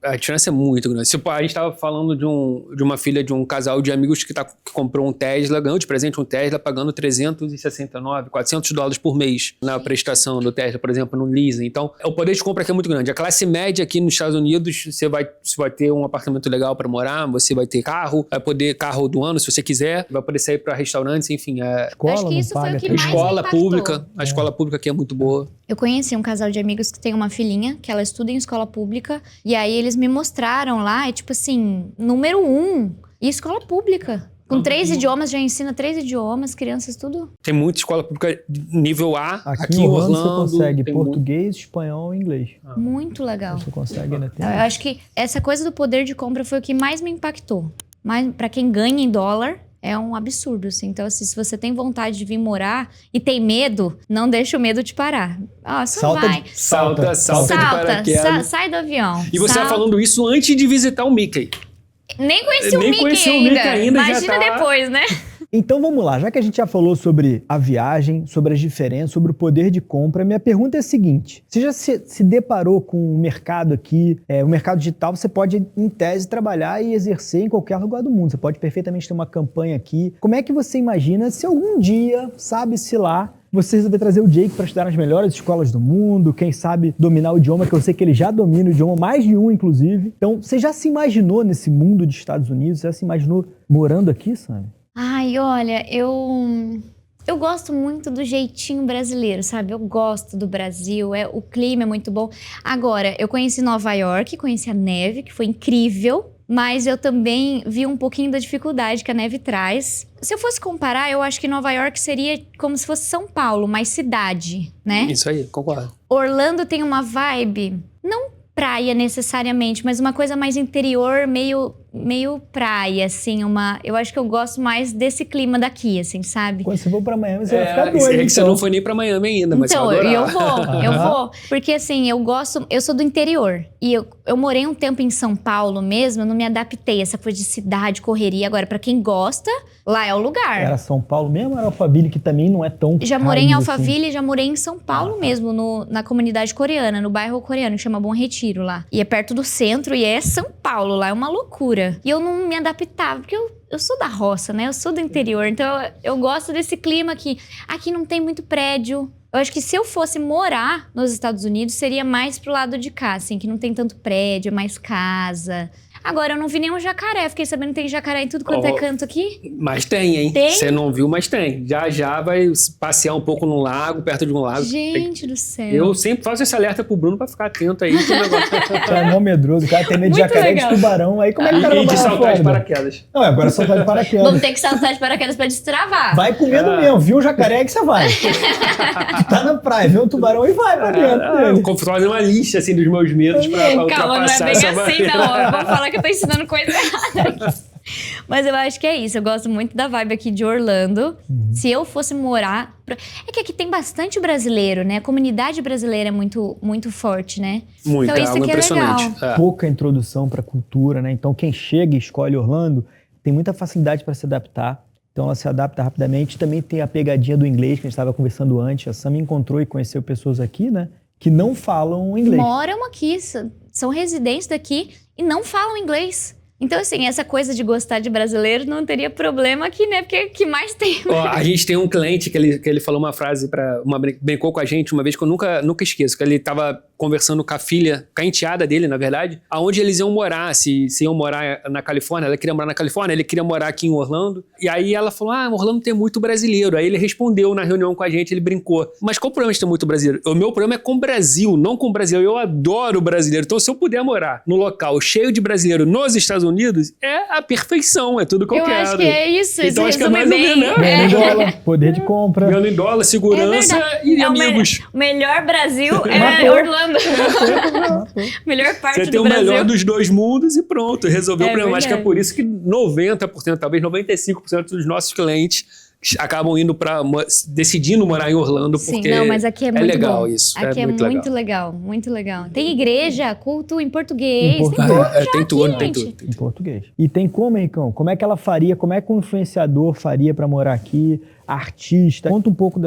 a diferença é muito grande. Tipo, a gente estava falando de uma filha de um casal de amigos que comprou um Tesla, ganhou de presente um Tesla, pagando $369, $400 por mês na prestação do Tesla, por exemplo, no leasing. Então, o poder de compra aqui é muito grande. A classe média aqui nos Estados Unidos, você vai ter um apartamento legal para morar, você vai ter carro, vai poder carro do ano, se você quiser, vai poder sair para restaurantes, enfim. Escola, acho que isso foi o que mais escola impactou. pública. A escola pública aqui é muito boa. Eu conheci um casal de amigos que tem uma filhinha, que ela estuda em escola pública, e aí eles me mostraram lá, tipo assim, número 1, e escola pública. Com 3 idiomas, já ensina 3 idiomas, crianças, tudo. Tem muita escola pública nível A. Aqui em Orlando você consegue tem português, espanhol e inglês. Muito legal. Você consegue ainda ter. Eu acho que essa coisa do poder de compra foi o que mais me impactou. Mas pra quem ganha em dólar, é um absurdo, assim. Então, assim, se você tem vontade de vir morar e tem medo, não deixa o medo te parar. Ó, só vai. Salta de paraquedas. Sai do avião. E você vai falando isso antes de visitar o Mickey. Nem conheci o Mickey ainda. Imagina depois, né? Então vamos lá, já que a gente já falou sobre a viagem, sobre as diferenças, sobre o poder de compra, minha pergunta é a seguinte: você já se deparou com o mercado aqui, o mercado digital, você pode, em tese, trabalhar e exercer em qualquer lugar do mundo, você pode perfeitamente ter uma campanha aqui. Como é que você imagina se algum dia, sabe-se lá, você resolver trazer o Jake para estudar nas melhores escolas do mundo, quem sabe dominar o idioma, que eu sei que ele já domina o idioma, mais de um, inclusive. Então, você já se imaginou nesse mundo dos Estados Unidos? Você já se imaginou morando aqui, sabe? Ai, olha, eu gosto muito do jeitinho brasileiro, sabe? Eu gosto do Brasil, o clima é muito bom. Agora, eu conheci Nova York, conheci a neve, que foi incrível. Mas eu também vi um pouquinho da dificuldade que a neve traz. Se eu fosse comparar, eu acho que Nova York seria como se fosse São Paulo, mais cidade, né? Isso aí, concordo. Orlando tem uma vibe, não praia necessariamente, mas uma coisa mais interior, meio praia, assim, eu acho que eu gosto mais desse clima daqui, assim, sabe? Quando você for pra Miami, você vai ficar doido. É que você não foi nem pra Miami ainda, mas então, você vai eu vou. Porque assim, eu sou do interior. E eu morei um tempo em São Paulo mesmo, eu não me adaptei a essa coisa de cidade, correria. Agora, pra quem gosta, lá é o lugar. Era São Paulo mesmo ou era Alphaville, que também não é tão Já morei em raiz, Alphaville, assim? já morei em São Paulo mesmo, na comunidade coreana, no bairro coreano, que chama Bom Retiro lá. E é perto do centro e é São Paulo, lá é uma loucura. E eu não me adaptava, porque eu sou da roça, né? Eu sou do interior, então eu gosto desse clima aqui. Aqui não tem muito prédio. Eu acho que se eu fosse morar nos Estados Unidos, seria mais pro lado de cá, assim, que não tem tanto prédio, mais casa. Agora, eu não vi nenhum jacaré. Fiquei sabendo que tem jacaré em tudo quanto é canto aqui. Mas tem, hein? Tem? Você não viu, mas tem. Já vai passear um pouco no lago, perto de um lago. Gente do céu. Eu sempre faço esse alerta pro Bruno pra ficar atento aí. Que o negócio... É mó medroso, o cara tem medo de jacaré, de tubarão. Aí como é que o cara vai de saltar fora? de paraquedas. Não, agora é saltar de paraquedas. Vamos ter que saltar de paraquedas pra destravar. Vai com medo mesmo, viu o jacaré que você vai. Tá na praia, viu um tubarão e vai pra dentro dele. Eu fazer uma lista, assim, dos meus medos pra Calma, não é ultrapassar bem essa assim, barreira. não. Vamos falar que eu tô ensinando coisa errada. Mas eu acho que é isso. Eu gosto muito da vibe aqui de Orlando. Se eu fosse morar... É que aqui tem bastante brasileiro, né? A comunidade brasileira é muito, muito forte, né? Muito, então isso algo aqui é impressionante. legal. Pouca introdução pra cultura, né? Então quem chega e escolhe Orlando tem muita facilidade para se adaptar. Então ela se adapta rapidamente. Também tem a pegadinha do inglês que a gente estava conversando antes. A Sam me encontrou e conheceu pessoas aqui, né? Que não falam inglês. Moram aqui, são residentes daqui e não falam inglês. Então, assim, essa coisa de gostar de brasileiro não teria problema aqui, né? Porque o que mais tem... Ó, a gente tem um cliente que ele falou uma frase, brincou com a gente uma vez que eu nunca esqueço, que ele estava conversando com a filha, com a enteada dele, na verdade, aonde eles iam morar, se iam morar na Califórnia. Ela queria morar na Califórnia, ele queria morar aqui em Orlando. E aí ela falou, Orlando tem muito brasileiro. Aí ele respondeu na reunião com a gente, ele brincou. Mas qual o problema de ter muito brasileiro? O meu problema é com o Brasil, não com o brasileiro. Eu adoro o brasileiro. Então, se eu puder morar num local cheio de brasileiro nos Estados Unidos é a perfeição, é tudo que eu quero. Eu acho que é isso. Então acho que é mais mais ou menos, né? Ganhando em dólar, poder de compra. Ganhando em dólar, segurança e amigos. O melhor Brasil é Orlando. Melhor parte Você tem do o Brasil. melhor dos dois mundos e pronto, resolveu o problema. Acho que é verdade. por isso que 90%, talvez 95% dos nossos clientes acabam decidindo morar em Orlando, Sim, porque não, mas aqui é muito legal bom. isso. Aqui é muito legal, muito legal. Tem igreja, culto em português, Em tem português. tudo Tem gente. tudo. Em português. E tem como, Henricão? Como é que ela faria? Como é que um influenciador faria para morar aqui? Artista? Conta um pouco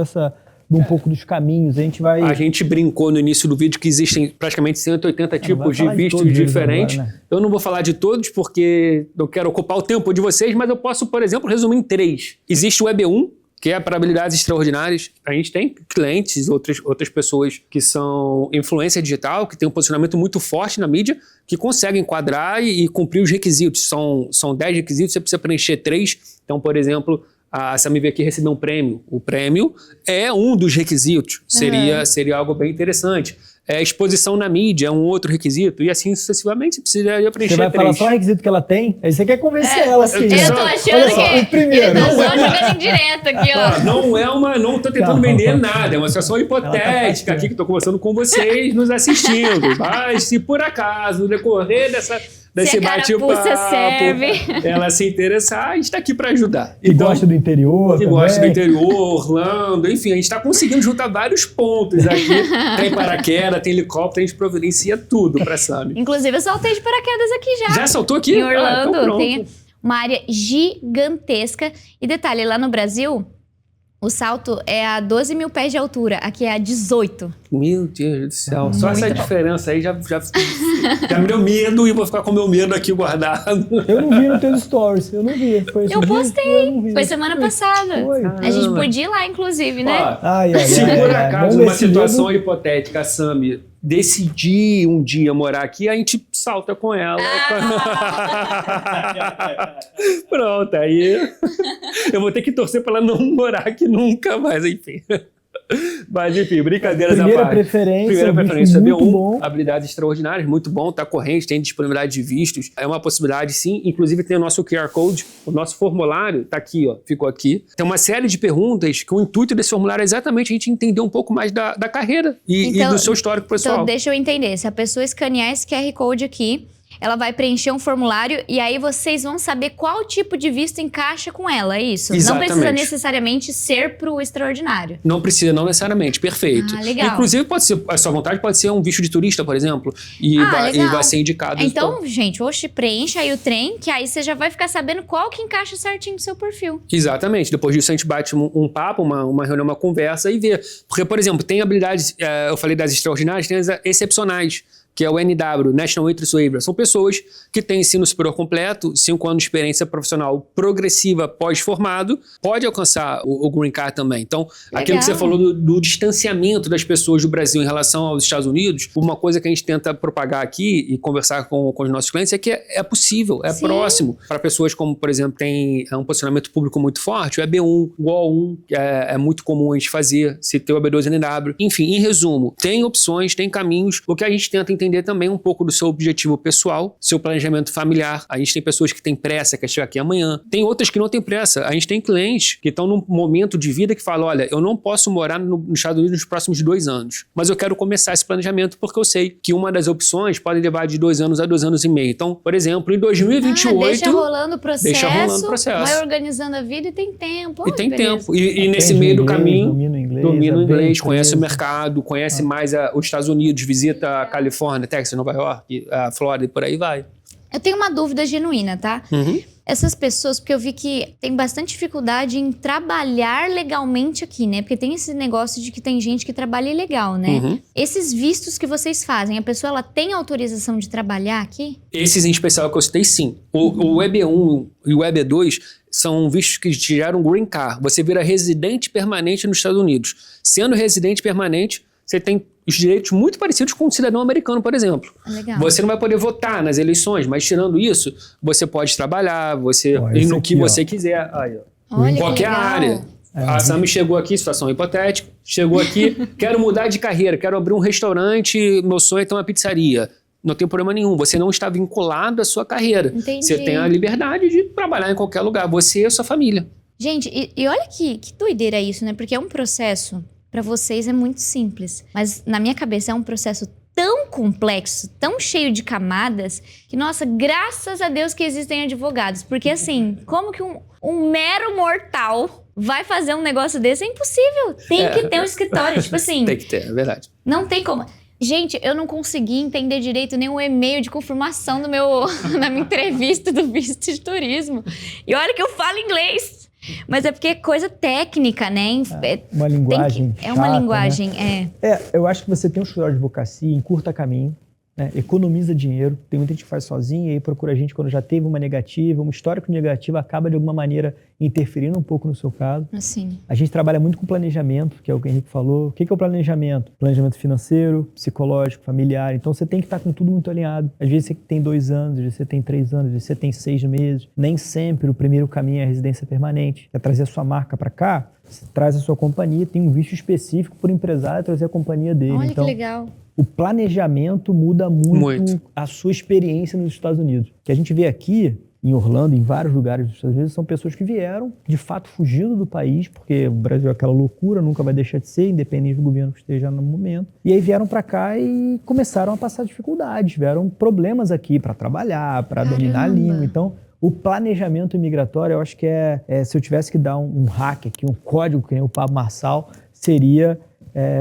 pouco dos caminhos. A gente vai... A gente brincou no início do vídeo que existem praticamente 180 tipos de falar de vistos todos eles diferentes. agora, né? Eu não vou falar de todos porque eu quero ocupar o tempo de vocês, mas eu posso, por exemplo, resumir em 3. Existe o EB1, que é para habilidades extraordinárias. A gente tem clientes, outras pessoas que são influência digital, que tem um posicionamento muito forte na mídia, que conseguem enquadrar e cumprir os requisitos. São 10 requisitos, você precisa preencher 3. Então, por exemplo, a Sami veio aqui receber um prêmio. O prêmio é um dos requisitos. Seria algo bem interessante. Exposição na mídia é um outro requisito. E assim sucessivamente, você precisaria preencher 3. Você vai falar só o requisito que ela tem? Aí você quer convencer ela, assim. Eu tô achando Olha só, que o primeiro. ele tá só jogando indireta aqui, ó. Não tô tentando vender nada, é uma situação hipotética aqui que tô conversando com vocês, nos assistindo. Mas se por acaso, no decorrer desse bate-papo, ela se interessar, a gente tá aqui para ajudar. E gosta do interior que também. gosta do interior, Orlando, enfim, a gente tá conseguindo juntar vários pontos aqui. Tem paraquedas, tem helicóptero, a gente providencia tudo pra Sami. Inclusive, eu saltei de paraquedas aqui já. Já saltou aqui? Em Orlando, então pronto. tem uma área gigantesca. E detalhe, lá no Brasil, o salto é a 12 mil pés de altura. Aqui é a 18. Meu Deus do céu. Só essa Muito bom. diferença aí já me deu medo e vou ficar com o meu medo aqui guardado. Eu não vi nos teus stories, eu não vi. Foi esse Eu dia? postei. Eu não vi. Foi semana passada. Foi. A gente podia ir lá, inclusive, né? Ó, se por acaso, uma situação hipotética, a Sami decidir um dia morar aqui, a gente salta com ela. Pronto, aí eu vou ter que torcer para ela não morar aqui nunca mais, enfim. Mas enfim, brincadeiras à parte. Primeira preferência, muito B1, bom. habilidades extraordinárias, muito bom, tá corrente, tem disponibilidade de vistos, é uma possibilidade sim, inclusive tem o nosso QR Code, o nosso formulário tá aqui, ó, ficou aqui. Tem uma série de perguntas que o intuito desse formulário é exatamente a gente entender um pouco mais da carreira e do seu histórico pessoal. Então, deixa eu entender, se a pessoa escanear esse QR Code aqui, ela vai preencher um formulário e aí vocês vão saber qual tipo de visto encaixa com ela, é isso? Exatamente. Não precisa necessariamente ser pro extraordinário. Não precisa, não necessariamente, perfeito. Legal. Inclusive, pode ser, a sua vontade pode ser um visto de turista, por exemplo, e vai ser indicado. Então, gente, preencha aí o trem, que aí você já vai ficar sabendo qual que encaixa certinho no seu perfil. Exatamente. Depois disso, a gente bate um papo, uma reunião, uma conversa e vê. Porque, por exemplo, tem habilidades, eu falei das extraordinárias, tem as excepcionais, que é o NW, National Interest Waiver. São pessoas que têm ensino superior completo, 5 anos de experiência profissional progressiva pós-formado, pode alcançar o Green Card também. Então, aquilo que você falou do distanciamento das pessoas do Brasil em relação aos Estados Unidos, uma coisa que a gente tenta propagar aqui e conversar com os nossos clientes é que é possível, é próximo. Para pessoas como, por exemplo, tem um posicionamento público muito forte, o EB1, o O1, que é muito comum a gente fazer, se ter o EB2 NW. Enfim, em resumo, tem opções, tem caminhos. O que a gente tenta entender também um pouco do seu objetivo pessoal, seu planejamento familiar. A gente tem pessoas que têm pressa, quer chegar aqui amanhã. Tem outras que não têm pressa. A gente tem clientes que estão num momento de vida que falam, olha, eu não posso morar nos Estados Unidos nos próximos 2 anos, mas eu quero começar esse planejamento porque eu sei que uma das opções pode levar de 2 anos a 2 anos e meio. Então, por exemplo, em 2028... deixa rolando o processo. Deixa rolando o processo. Vai organizando a vida e tem tempo. E tem beleza. tempo. E nesse meio do caminho... Domina o inglês, conhece o mercado, conhece mais os Estados Unidos, visita a Califórnia, Texas, Nova York, a Flórida e por aí vai. Eu tenho uma dúvida genuína, tá? Essas pessoas, porque eu vi que tem bastante dificuldade em trabalhar legalmente aqui, né? Porque tem esse negócio de que tem gente que trabalha ilegal, né? Esses vistos que vocês fazem, a pessoa ela tem autorização de trabalhar aqui? Esses em especial que eu citei, sim. O EB1 e o EB2 são vistos que te geram Green Card. Você vira residente permanente nos Estados Unidos. Sendo residente permanente, você tem os direitos muito parecidos com um cidadão americano, por exemplo. Legal. Você não vai poder votar nas eleições, mas tirando isso, você pode trabalhar, ir no que você quiser. Aí, ó. Olha, em qualquer área. A Sami chegou aqui, situação hipotética, chegou aqui, quero mudar de carreira, quero abrir um restaurante, meu sonho é ter uma pizzaria. não tem problema nenhum. Você não está vinculado à sua carreira. Entendi. Você tem a liberdade de trabalhar em qualquer lugar, você e a sua família. Gente, e olha que doideira isso, né? Porque é um processo, para vocês é muito simples, mas na minha cabeça é um processo tão complexo, tão cheio de camadas, que, nossa, graças a Deus que existem advogados. Porque, assim, como que um mero mortal vai fazer um negócio desse? É impossível. Tem que ter um escritório, tipo assim... Tem que ter, é verdade. Não tem como... Gente, eu não consegui entender direito nenhum e-mail de confirmação na minha entrevista do visto de turismo. E olha que eu falo inglês. Mas é porque é coisa técnica, né? Uma linguagem é uma chata, linguagem, né? Eu acho que você tem um escritório de advocacia, encurta caminho, né? Economiza dinheiro. Tem muita gente que faz sozinha e aí procura a gente quando já teve uma negativa. Um histórico negativo acaba de alguma maneira interferindo um pouco no seu caso. Assim. A gente trabalha muito com planejamento, que é o que o Henrique falou. O que é o planejamento? Planejamento financeiro, psicológico, familiar. Então você tem que estar com tudo muito alinhado. Às vezes você tem 2 anos, às vezes você tem 3 anos, às vezes você tem 6 meses. Nem sempre o primeiro caminho é a residência permanente. É trazer a sua marca para cá, você traz a sua companhia, tem um visto específico por empresário trazer a companhia dele. Olha então, que legal. O planejamento muda muito a sua experiência nos Estados Unidos. O que a gente vê aqui, em Orlando, em vários lugares dos Estados Unidos, são pessoas que vieram, de fato, fugindo do país, porque o Brasil é aquela loucura, nunca vai deixar de ser, independente do governo que esteja no momento. E aí vieram para cá e começaram a passar dificuldades, tiveram problemas aqui para trabalhar, para dominar a língua. Então, o planejamento imigratório, eu acho que se eu tivesse que dar um hack aqui, um código, que nem o Pablo Marçal, seria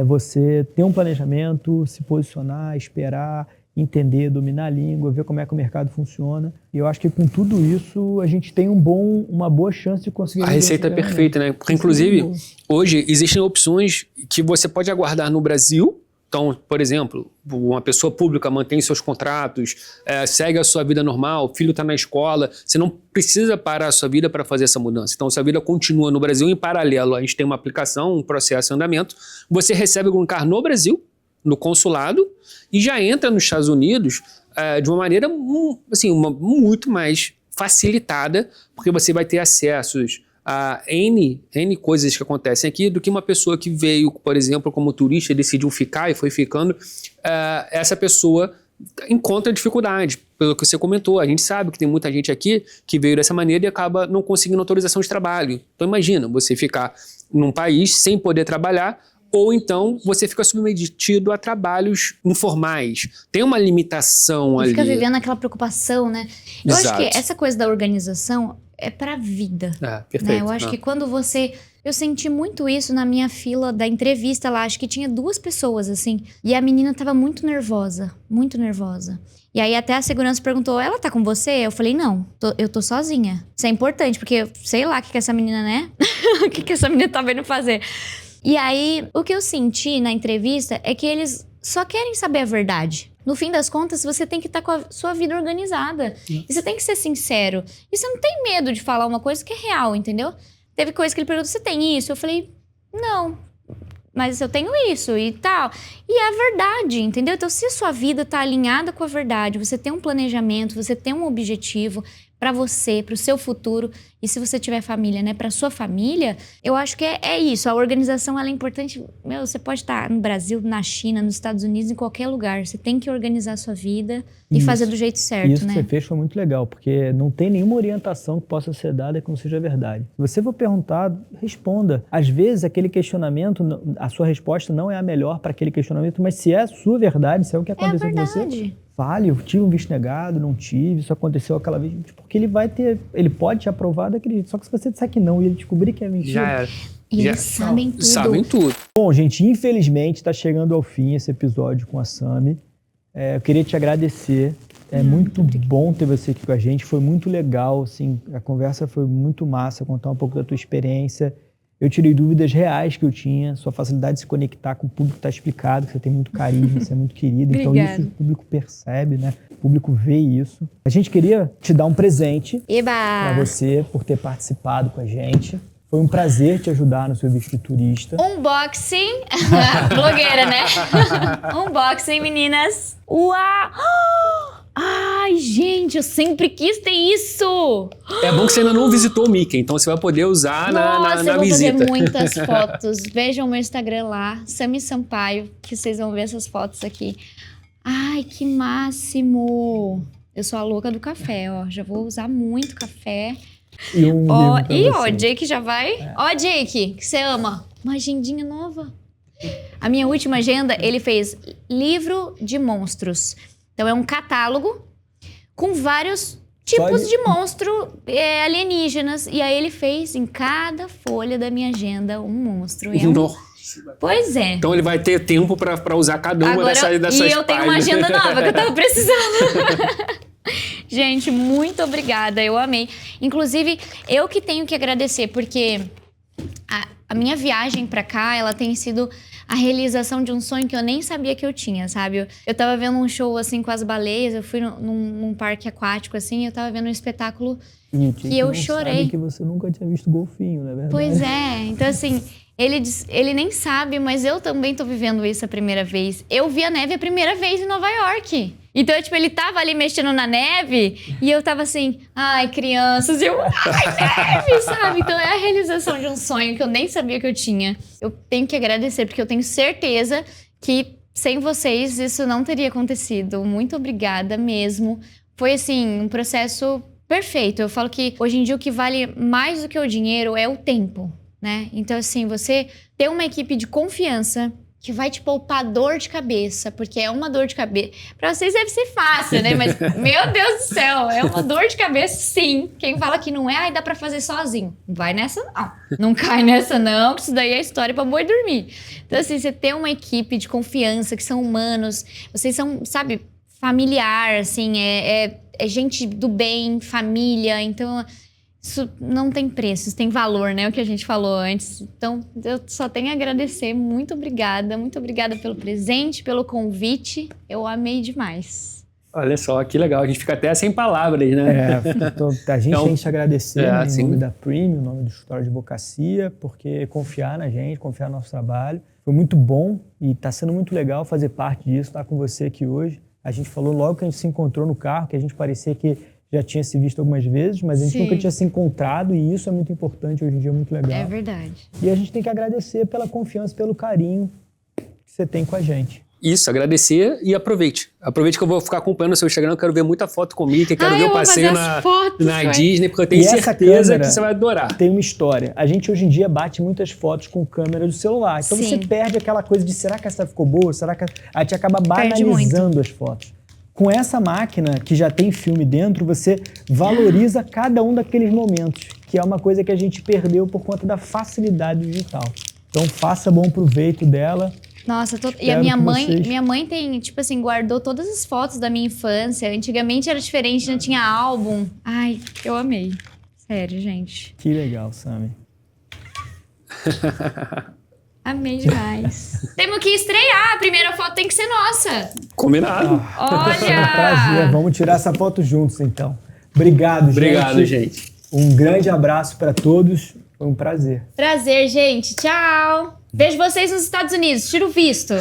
você ter um planejamento, se posicionar, esperar, entender, dominar a língua, ver como é que o mercado funciona. E eu acho que com tudo isso a gente tem uma boa chance de conseguir... A receita é perfeita, né? Porque, inclusive, hoje existem opções que você pode aguardar no Brasil. Então, por exemplo, uma pessoa pública mantém seus contratos, segue a sua vida normal, o filho está na escola, você não precisa parar a sua vida para fazer essa mudança. Então, sua vida continua no Brasil em paralelo. A gente tem uma aplicação, um processo em andamento. Você recebe o green card no Brasil, no consulado, e já entra nos Estados Unidos de uma maneira muito mais facilitada, porque você vai ter acessos a N coisas que acontecem aqui do que uma pessoa que veio, por exemplo, como turista, decidiu ficar e foi ficando. Essa pessoa encontra dificuldade, pelo que você comentou. A gente sabe que tem muita gente aqui que veio dessa maneira e acaba não conseguindo autorização de trabalho. Então imagina, você ficar num país sem poder trabalhar, ou então você fica submetido a trabalhos informais. Tem uma limitação ali. Fica vivendo aquela preocupação, né? Eu Exato. acho que essa coisa da organização é pra vida. Perfeito. Né? Eu acho que quando você... Eu senti muito isso na minha fila da entrevista lá. Acho que tinha 2 pessoas, assim. E a menina tava muito nervosa. Muito nervosa. E aí até a segurança perguntou, ela tá com você? Eu falei, não, eu tô sozinha. Isso é importante, porque sei lá o que essa menina, né? O que essa menina tá vendo fazer. E aí, o que eu senti na entrevista é que eles só querem saber a verdade. No fim das contas, você tem que estar com a sua vida organizada. E você tem que ser sincero. E você não tem medo de falar uma coisa que é real, entendeu? Teve coisa que ele perguntou, você tem isso? Eu falei, não, mas eu tenho isso e tal. E é a verdade, entendeu? Então, se a sua vida está alinhada com a verdade, você tem um planejamento, você tem um objetivo para você, para o seu futuro, e se você tiver família, né, para sua família, eu acho que é isso. A organização, ela é importante. Meu, você pode estar no Brasil, na China, nos Estados Unidos, em qualquer lugar. Você tem que organizar a sua vida e fazer do jeito certo, isso né? Isso que você fez foi muito legal, porque não tem nenhuma orientação que possa ser dada que não seja verdade. Se você for perguntar, responda. Às vezes, aquele questionamento, a sua resposta não é a melhor para aquele questionamento, mas se é a sua verdade, se é o que aconteceu com você, fale, eu tive um visto negado, não tive, isso aconteceu aquela vez, porque ele pode te aprovar daquele jeito. Só que se você disser que não e ele descobrir que é mentira... Já era. E eles sabem tudo. Sabem tudo. Bom, gente, infelizmente está chegando ao fim esse episódio com a Sami. Eu queria te agradecer. É muito bom ter você aqui com a gente. Foi muito legal, assim, a conversa foi muito massa, contar um pouco da tua experiência. Eu tirei dúvidas reais que eu tinha, sua facilidade de se conectar com o público está explicado, que você tem muito carisma, você é muito querido. Então isso o público percebe, né? O público vê isso. A gente queria te dar um presente para você por ter participado com a gente. Foi um prazer te ajudar no seu visto de turista. Unboxing. Blogueira, né? Unboxing, meninas. Uau! Ai, gente, eu sempre quis ter isso! É bom que você ainda não visitou o Mickey, então você vai poder usar na visita. Nossa, eu vou fazer muitas fotos. Vejam o meu Instagram lá, Sami Sampaio, que vocês vão ver essas fotos aqui. Ai, que máximo! Eu sou a louca do café, ó. Já vou usar muito café. E ó, o Jake já vai. Ó, Jake, que você ama. Uma agendinha nova. A minha última agenda, ele fez livro de monstros. Então é um catálogo com vários tipos de monstro alienígenas. E aí ele fez em cada folha da minha agenda um monstro. Pois é. Então ele vai ter tempo pra usar cada uma dessas páginas. E eu tenho uma agenda nova que eu tava precisando. Gente, muito obrigada. Eu amei. Inclusive, eu que tenho que agradecer, porque a minha viagem pra cá, ela tem sido a realização de um sonho que eu nem sabia que eu tinha, sabe? Eu tava vendo um show, assim, com as baleias, eu fui num parque aquático, assim, eu tava vendo um espetáculo que eu chorei. Sabe que você nunca tinha visto golfinho, não é verdade? Pois é, então assim, ele nem sabe, mas eu também tô vivendo isso a primeira vez. Eu vi a neve a primeira vez em Nova York. Então, tipo, ele tava ali mexendo na neve e eu tava assim, ai, crianças, ai, neve, sabe? Então é a realização de um sonho que eu nem sabia que eu tinha. Eu tenho que agradecer, porque eu tenho certeza que sem vocês isso não teria acontecido. Muito obrigada mesmo. Foi, assim, um processo perfeito. Eu falo que hoje em dia o que vale mais do que o dinheiro é o tempo, né? Então, assim, você ter uma equipe de confiança que vai te poupar dor de cabeça, porque é uma dor de cabeça. Pra vocês deve ser fácil, né? Mas, meu Deus do céu, é uma dor de cabeça, sim. Quem fala que não é, ai, dá pra fazer sozinho. Não vai nessa, não. Não cai nessa, não, que isso daí é história pra boi dormir. Então, assim, você ter uma equipe de confiança, que são humanos, vocês são, sabe, familiar, assim, é gente do bem, família, então... Isso não tem preço, isso tem valor, né? O que a gente falou antes. Então, eu só tenho a agradecer. Muito obrigada pelo presente, pelo convite. Eu amei demais. Olha só, que legal. A gente fica até sem palavras, né? A gente tem que te agradecer em nome da Premium, em nome do Escritório de Advocacia, porque confiar na gente, confiar no nosso trabalho. Foi muito bom e está sendo muito legal fazer parte disso, estar com você aqui hoje. A gente falou logo que a gente se encontrou no carro, que a gente parecia que já tinha se visto algumas vezes, mas a gente nunca tinha se encontrado e isso é muito importante, hoje em dia é muito legal. É verdade. E a gente tem que agradecer pela confiança, pelo carinho que você tem com a gente. Isso, agradecer e aproveite. Aproveite que eu vou ficar acompanhando o seu Instagram, eu quero ver muita foto comigo, que eu quero ver o passeio na Disney, porque eu tenho certeza que você vai adorar. Tem uma história. A gente hoje em dia bate muitas fotos com câmera do celular, então você perde aquela coisa de será que essa ficou boa? Será que a gente acaba banalizando as fotos. Com essa máquina, que já tem filme dentro, você valoriza cada um daqueles momentos, que é uma coisa que a gente perdeu por conta da facilidade digital. Então, faça bom proveito dela. Nossa, e a minha mãe tem, tipo assim, guardou todas as fotos da minha infância. Antigamente era diferente, não tinha álbum. Ai, eu amei. Sério, gente. Que legal, Sami. Amei demais. Temos que estrear. A primeira foto tem que ser nossa. Combinado. Olha! Prazer. Vamos tirar essa foto juntos, então. Obrigado, gente. Obrigado, gente. Um grande abraço para todos. Foi um prazer. Prazer, gente. Tchau. Vejo vocês nos Estados Unidos. Tiro o visto.